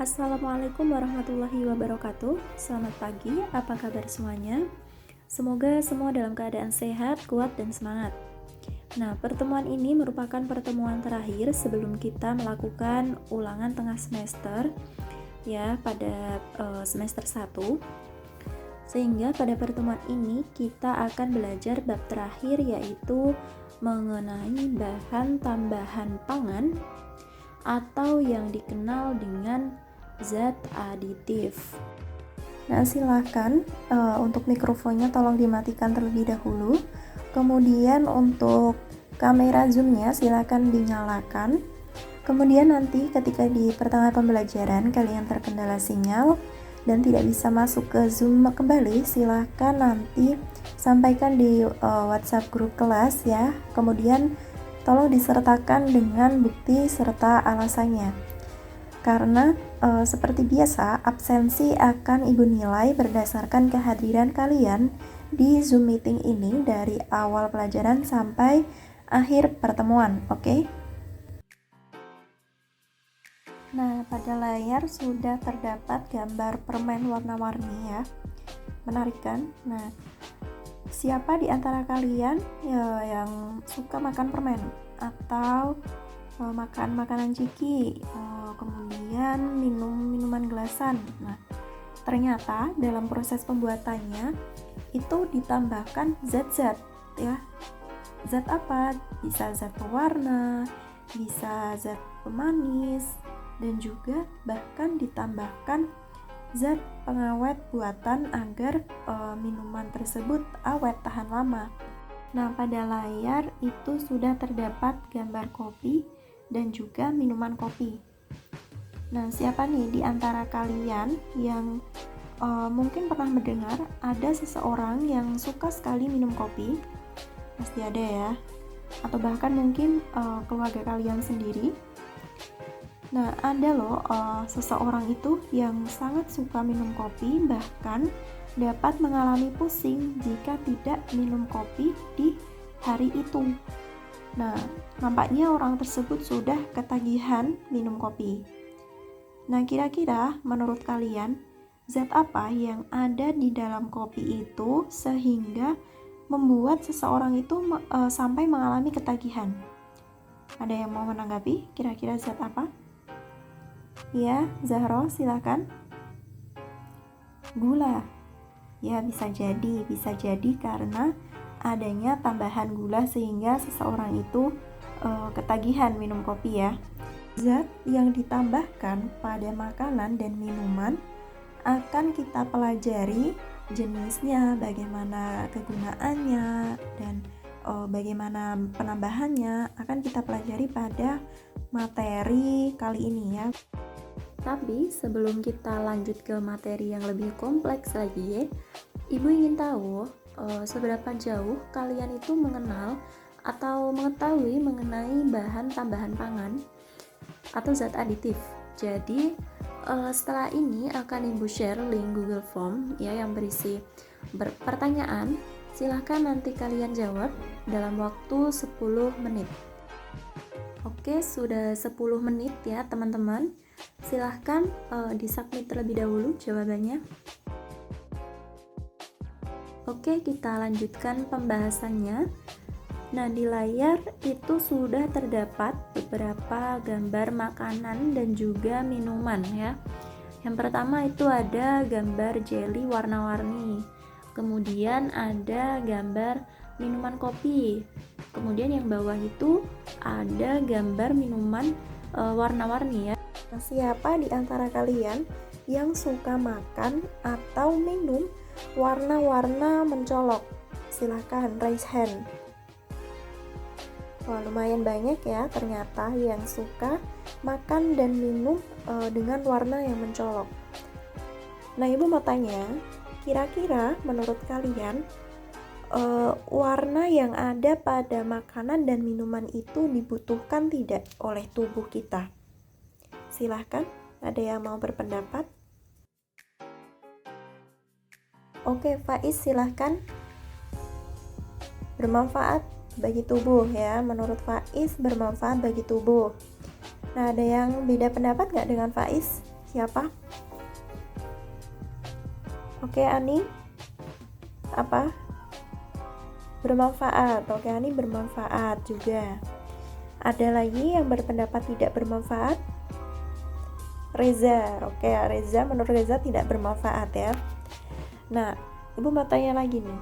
Assalamualaikum warahmatullahi wabarakatuh. Selamat pagi, apa kabar semuanya? Semoga semua dalam keadaan sehat, kuat, dan semangat. Nah, pertemuan ini merupakan pertemuan terakhir sebelum kita melakukan ulangan tengah semester ya pada semester 1. Sehingga pada pertemuan ini kita akan belajar bab terakhir, yaitu mengenai bahan tambahan pangan atau yang dikenal dengan zat aditif. Nah, silahkan untuk mikrofonnya tolong dimatikan terlebih dahulu. Kemudian untuk kamera zoomnya silahkan dinyalakan. Kemudian nanti ketika di pertengahan pembelajaran kalian terkendala sinyal dan tidak bisa masuk ke Zoom kembali, silahkan nanti sampaikan di WhatsApp grup kelas ya. Kemudian tolong disertakan dengan bukti serta alasannya. Karena seperti biasa, absensi akan Ibu nilai berdasarkan kehadiran kalian di Zoom meeting ini dari awal pelajaran sampai akhir pertemuan, oke? Nah, pada layar sudah terdapat gambar permen warna-warni ya. Menarik kan? Nah, siapa di antara kalian yang suka makan permen atau makan makanan ciki, kemudian minum minuman gelasan? Nah, ternyata dalam proses pembuatannya itu ditambahkan zat-zat ya. Zat apa? Bisa zat pewarna, bisa zat pemanis, dan juga bahkan ditambahkan zat pengawet buatan agar minuman tersebut awet tahan lama. Nah, pada layar itu sudah terdapat gambar kopi dan juga minuman kopi. Nah, siapa nih di antara kalian yang mungkin pernah mendengar ada seseorang yang suka sekali minum kopi? Pasti ada ya. Atau bahkan mungkin keluarga kalian sendiri. Nah, ada loh seseorang itu yang sangat suka minum kopi, bahkan dapat mengalami pusing jika tidak minum kopi di hari itu. Nah, nampaknya orang tersebut sudah ketagihan minum kopi. Nah, kira-kira menurut kalian, zat apa yang ada di dalam kopi itu sehingga membuat seseorang itu sampai mengalami ketagihan? Ada yang mau menanggapi? Kira-kira zat apa? Ya, Zahro, silakan. Gula. Ya, bisa jadi karena adanya tambahan gula sehingga seseorang itu ketagihan minum kopi ya. Zat yang ditambahkan pada makanan dan minuman akan kita pelajari jenisnya, bagaimana kegunaannya, dan bagaimana penambahannya akan kita pelajari pada materi kali ini ya. Tapi sebelum kita lanjut ke materi yang lebih kompleks lagi, Ibu ingin tahu seberapa jauh kalian itu mengenal atau mengetahui mengenai bahan tambahan pangan atau zat aditif. Jadi setelah ini akan Ibu share link Google Form ya yang berisi pertanyaan. Silahkan nanti kalian jawab dalam waktu 10 menit. Oke, sudah 10 menit ya teman-teman. Silahkan disubmit terlebih dahulu jawabannya. Oke, kita lanjutkan pembahasannya. Nah, di layar itu sudah terdapat beberapa gambar makanan dan juga minuman ya. Yang pertama itu ada gambar jelly warna-warni. Kemudian ada gambar minuman kopi. Kemudian yang bawah itu ada gambar minuman warna-warni ya. Nah, siapa di antara kalian yang suka makan atau minum warna-warna mencolok? Silahkan raise hand. Wah, lumayan banyak ya ternyata yang suka makan dan minum dengan warna yang mencolok. Nah, Ibu mau tanya, kira-kira menurut kalian warna yang ada pada makanan dan minuman itu dibutuhkan tidak oleh tubuh kita? Silahkan, ada yang mau berpendapat? Oke, Faiz silahkan. Bermanfaat bagi tubuh ya, menurut Faiz bermanfaat bagi tubuh. Nah, ada yang beda pendapat nggak dengan Faiz? Siapa? Oke, Ani. Apa? Bermanfaat. Oke, Ani bermanfaat juga. Ada lagi yang berpendapat tidak bermanfaat? Reza. Oke, Reza, menurut Reza tidak bermanfaat ya. Nah, Ibu mau tanya lagi nih.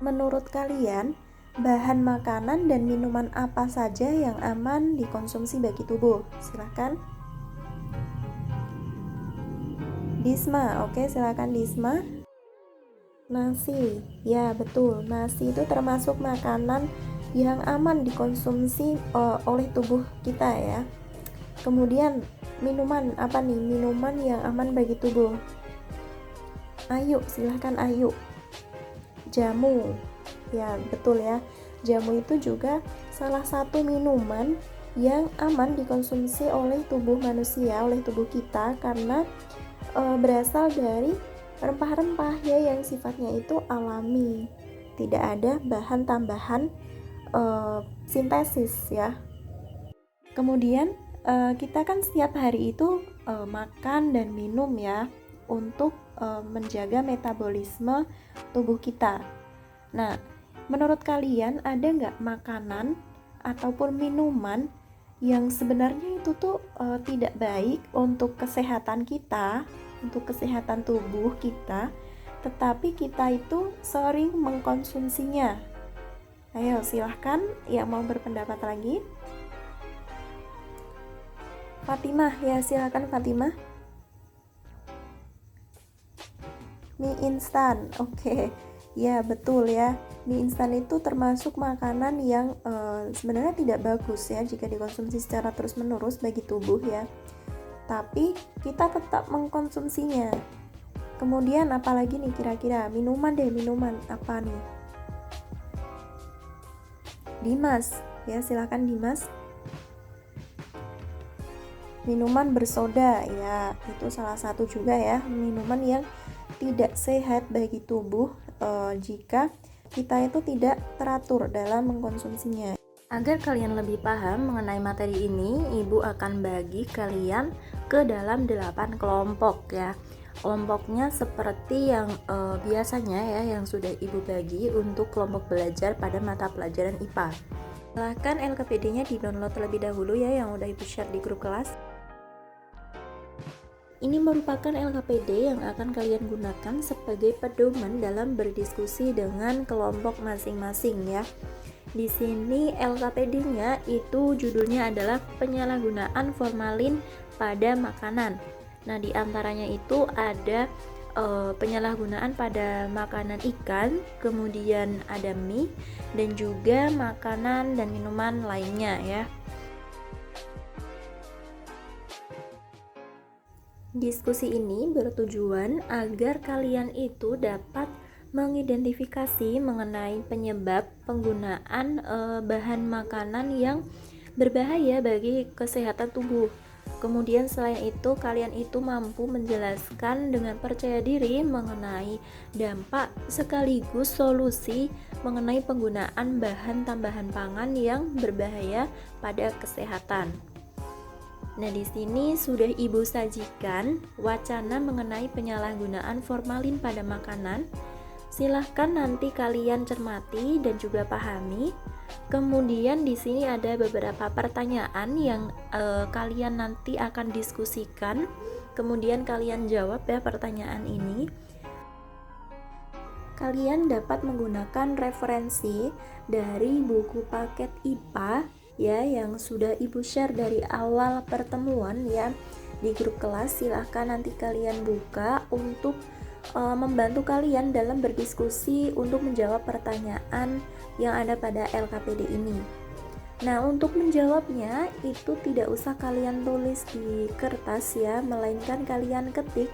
Menurut kalian, bahan makanan dan minuman apa saja yang aman dikonsumsi bagi tubuh? Silahkan. Disma. Oke, silahkan Disma. Nasi. Ya, betul. Nasi itu termasuk makanan yang aman dikonsumsi oleh tubuh kita ya. Kemudian minuman apa nih? Minuman yang aman bagi tubuh. Ayu, silahkan Ayu. Jamu. Ya, betul ya. Jamu itu juga salah satu minuman yang aman dikonsumsi oleh tubuh manusia, oleh tubuh kita karena berasal dari rempah-rempah ya yang sifatnya itu alami. Tidak ada bahan tambahan sintesis ya. Kemudian kita kan setiap hari itu makan dan minum ya untuk menjaga metabolisme tubuh kita. Nah, menurut kalian ada nggak makanan ataupun minuman yang sebenarnya itu tuh tidak baik untuk kesehatan kita, untuk kesehatan tubuh kita, tetapi kita itu sering mengkonsumsinya? Ayo silahkan yang mau berpendapat lagi. Fatimah, ya silakan Fatimah. Mie instan, oke. Ya betul ya, mie instan itu termasuk makanan yang sebenarnya tidak bagus ya jika dikonsumsi secara terus-menerus bagi tubuh ya. Tapi kita tetap mengkonsumsinya. Kemudian apalagi nih kira-kira? Minuman deh, minuman apa nih? Dimas, ya silakan Dimas. Minuman bersoda, ya itu salah satu juga ya minuman yang tidak sehat bagi tubuh jika kita itu tidak teratur dalam mengkonsumsinya. Agar kalian lebih paham mengenai materi ini, Ibu akan bagi kalian ke dalam 8 kelompok ya. Kelompoknya seperti yang biasanya ya yang sudah Ibu bagi untuk kelompok belajar pada mata pelajaran IPA. Silahkan LKPD-nya di-download terlebih dahulu ya yang udah Ibu share di grup kelas. Ini merupakan LKPD yang akan kalian gunakan sebagai pedoman dalam berdiskusi dengan kelompok masing-masing ya. Di sini LKPD-nya itu judulnya adalah penyalahgunaan formalin pada makanan. Nah, di antaranya itu ada penyalahgunaan pada makanan ikan, kemudian ada mie dan juga makanan dan minuman lainnya ya. Diskusi ini bertujuan agar kalian itu dapat mengidentifikasi mengenai penyebab penggunaan bahan makanan yang berbahaya bagi kesehatan tubuh. Kemudian selain itu kalian itu mampu menjelaskan dengan percaya diri mengenai dampak sekaligus solusi mengenai penggunaan bahan tambahan pangan yang berbahaya pada kesehatan. Nah, di sini sudah Ibu sajikan wacana mengenai penyalahgunaan formalin pada makanan. Silahkan nanti kalian cermati dan juga pahami. Kemudian di sini ada beberapa pertanyaan yang kalian nanti akan diskusikan. Kemudian kalian jawab ya pertanyaan ini. Kalian dapat menggunakan referensi dari buku paket IPA ya yang sudah Ibu share dari awal pertemuan ya di grup kelas. Silahkan nanti kalian buka untuk membantu kalian dalam berdiskusi untuk menjawab pertanyaan yang ada pada LKPD ini. Nah, untuk menjawabnya itu tidak usah kalian tulis di kertas ya, melainkan kalian ketik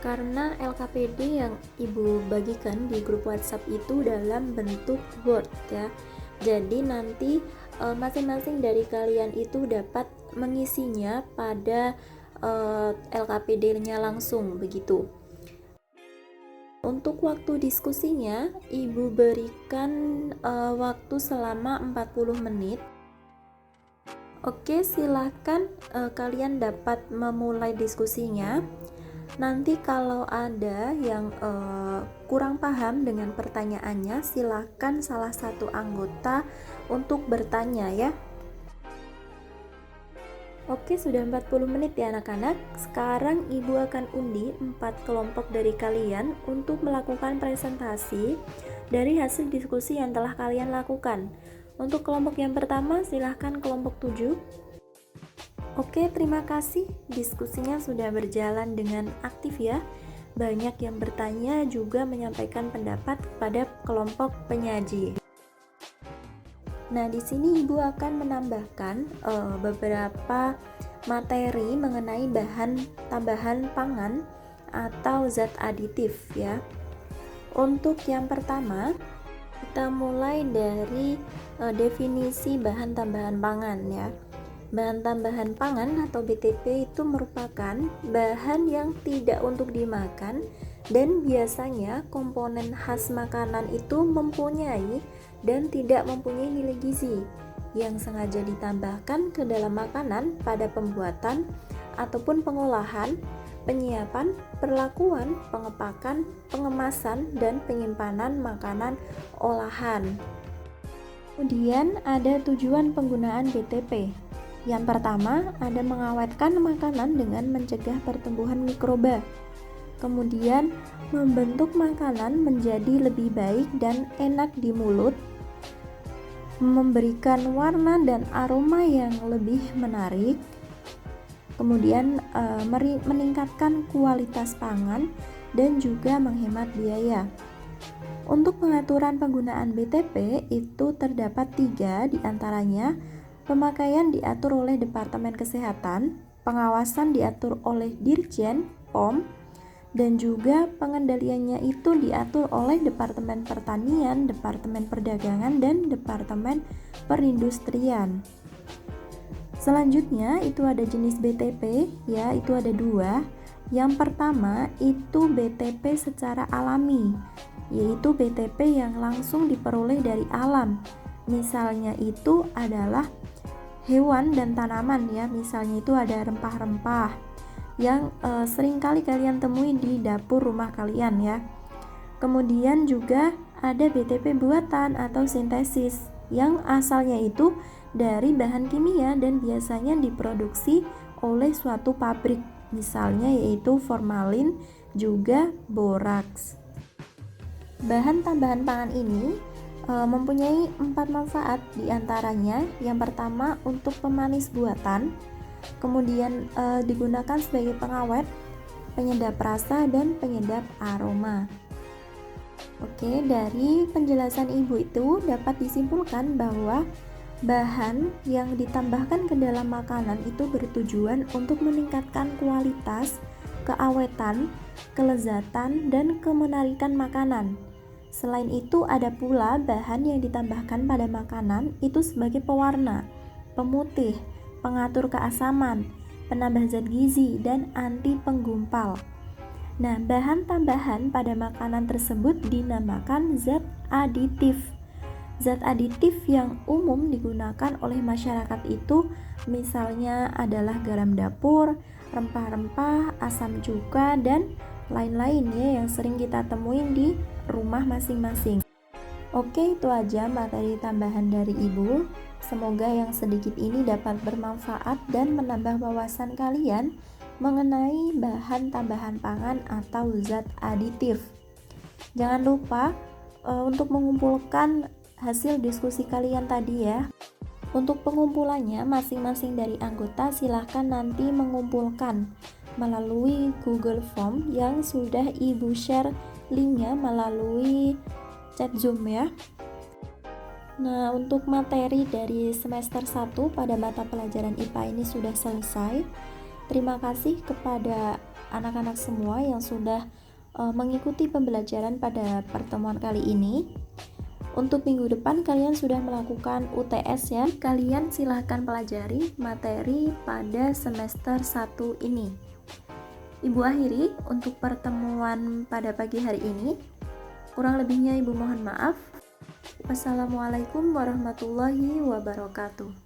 karena LKPD yang Ibu bagikan di grup WhatsApp itu dalam bentuk Word ya. Jadi nanti masing-masing dari kalian itu dapat mengisinya pada LKPD-nya langsung begitu. Untuk waktu diskusinya Ibu berikan waktu selama 40 menit. Oke, silakan kalian dapat memulai diskusinya. Nanti kalau ada yang kurang paham dengan pertanyaannya, silakan salah satu anggota untuk bertanya ya. Oke, sudah 40 menit ya anak-anak. Sekarang Ibu akan undi 4 kelompok dari kalian untuk melakukan presentasi dari hasil diskusi yang telah kalian lakukan. Untuk kelompok yang pertama, silahkan kelompok 7. Oke, terima kasih. Diskusinya sudah berjalan dengan aktif ya. Banyak yang bertanya juga menyampaikan pendapat kepada kelompok penyaji. Nah, di sini Ibu akan menambahkan beberapa materi mengenai bahan tambahan pangan atau zat aditif ya. Untuk yang pertama, kita mulai dari definisi bahan tambahan pangan ya. Bahan tambahan pangan atau BTP itu merupakan bahan yang tidak untuk dimakan dan biasanya komponen khas makanan itu mempunyai dan tidak mempunyai nilai gizi yang sengaja ditambahkan ke dalam makanan pada pembuatan ataupun pengolahan, penyiapan, perlakuan, pengepakan, pengemasan, dan penyimpanan makanan olahan. Kemudian ada tujuan penggunaan BTP. Yang pertama, ada mengawetkan makanan dengan mencegah pertumbuhan mikroba. Kemudian, membentuk makanan menjadi lebih baik dan enak di mulut, memberikan warna dan aroma yang lebih menarik. Kemudian, meningkatkan kualitas pangan dan juga menghemat biaya. Untuk pengaturan penggunaan BTP itu terdapat 3 diantaranya. Pemakaian diatur oleh Departemen Kesehatan, pengawasan diatur oleh Dirjen POM, dan juga pengendaliannya itu diatur oleh Departemen Pertanian, Departemen Perdagangan, dan Departemen Perindustrian. Selanjutnya itu ada jenis BTP ya, itu ada 2. Yang pertama itu BTP secara alami, yaitu BTP yang langsung diperoleh dari alam. Misalnya itu adalah hewan dan tanaman ya, misalnya itu ada rempah-rempah yang seringkali kalian temui di dapur rumah kalian ya. Kemudian juga ada BTP buatan atau sintesis yang asalnya itu dari bahan kimia dan biasanya diproduksi oleh suatu pabrik, misalnya yaitu formalin juga boraks. Bahan tambahan pangan ini mempunyai 4 manfaat diantaranya. Yang pertama untuk pemanis buatan, kemudian digunakan sebagai pengawet, penyedap rasa, dan penyedap aroma. Oke, dari penjelasan Ibu itu dapat disimpulkan bahwa bahan yang ditambahkan ke dalam makanan itu bertujuan untuk meningkatkan kualitas, keawetan, kelezatan, dan kemenarikan makanan. Selain itu ada pula bahan yang ditambahkan pada makanan itu sebagai pewarna, pemutih, pengatur keasaman, penambah zat gizi, dan anti penggumpal. Nah, bahan tambahan pada makanan tersebut dinamakan zat aditif. Zat aditif yang umum digunakan oleh masyarakat itu misalnya adalah garam dapur, rempah-rempah, asam cuka, dan lain-lain ya yang sering kita temuin di rumah masing-masing. Oke, itu aja materi tambahan dari Ibu. Semoga yang sedikit ini dapat bermanfaat dan menambah wawasan kalian mengenai bahan tambahan pangan atau zat aditif. Jangan lupa untuk mengumpulkan hasil diskusi kalian tadi ya. Untuk pengumpulannya, masing-masing dari anggota silahkan nanti mengumpulkan melalui Google Form yang sudah Ibu share linknya melalui chat Zoom ya. Nah, untuk materi dari semester 1 pada mata pelajaran IPA ini sudah selesai. Terima kasih kepada anak-anak semua yang sudah mengikuti pembelajaran pada pertemuan kali ini. Untuk minggu depan kalian sudah melakukan UTS ya. Kalian silahkan pelajari materi pada semester 1 ini. Ibu akhiri untuk pertemuan pada pagi hari ini. Kurang lebihnya Ibu mohon maaf. Wassalamualaikum warahmatullahi wabarakatuh.